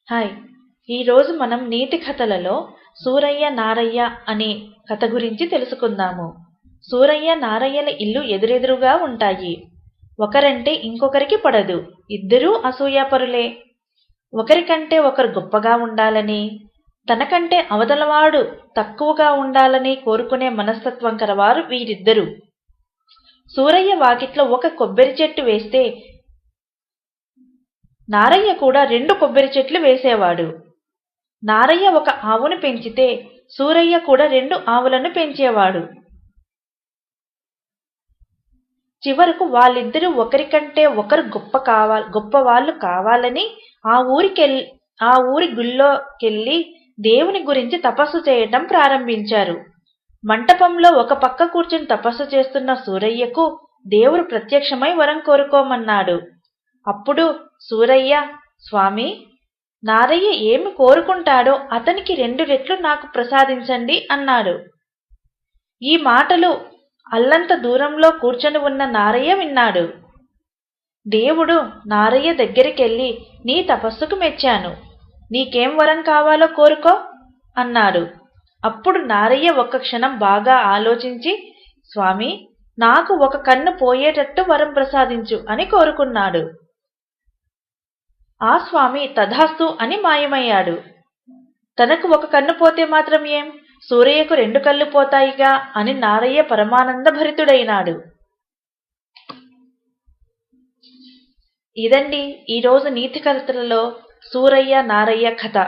Hi! ఈరోజు మనం నీతి కథలలో సూరయ్య నారయ్య అనే కథ గురించి తెలుసుకుందాము. సూరయ్య నారయ్యల ఇల్లు ఎదురెదురుగా ఉంటాయి. ఒకరంటే ఇంకొకరికి పడదు. ఇద్దరూ అసూయాపరులే. ఒకరికంటే ఒకరు గొప్పగా ఉండాలని, తనకంటే అవతలవాడు తక్కువగా ఉండాలని కోరుకునే మనస్తత్వం కలవారు వీరిద్దరూ. సూరయ్య వాకిట్లో ఒక కొబ్బరి చెట్టు వేస్తే నారయ్య కూడా 2 కొబ్బరి చెట్లు వేసేవాడు. నారయ్య ఒక ఆవును పెంచితే సూరయ్య కూడా 2 ఆవులను పెంచేవాడు. చివరకు వాళ్ళిద్దరూ ఒకరికంటే ఒకరు గొప్పవాళ్ళు కావాలని ఆ ఊరి గుళ్ళోకెళ్ళి దేవుని గురించి తపస్సు చేయటం ప్రారంభించారు. మంటపంలో ఒక పక్క కూర్చుని తపస్సు చేస్తున్న సూరయ్యకు దేవుడు ప్రత్యక్షమై వరం కోరుకోమన్నాడు. అప్పుడు సూరయ్య, స్వామి, నారయ్య ఏమి కోరుకుంటాడో అతనికి 2 రెట్లు నాకు ప్రసాదించండి అన్నాడు. ఈ మాటలు అల్లంత దూరంలో కూర్చొని ఉన్న నారయ్య విన్నాడు. దేవుడు నారయ్య దగ్గరికెళ్ళి, నీ తపస్సుకు మెచ్చాను, నీకేం వరం కావాలో కోరుకో అన్నాడు. అప్పుడు నారయ్య ఒక్క క్షణం బాగా ఆలోచించి, స్వామి, నాకు ఒక కన్ను పోయేటట్టు వరం ప్రసాదించు అని కోరుకున్నాడు. ఆ స్వామి తథాస్తు అని మాయమయ్యాడు. తనకు ఒక కన్ను పోతే మాత్రం ఏం, సూరయ్యకు 2 కళ్ళు పోతాయిగా అని నారయ్య పరమానంద భరితుడైనాడు. ఇదండి ఈరోజు నీతి కథలలో సూరయ్య నారయ్య కథ.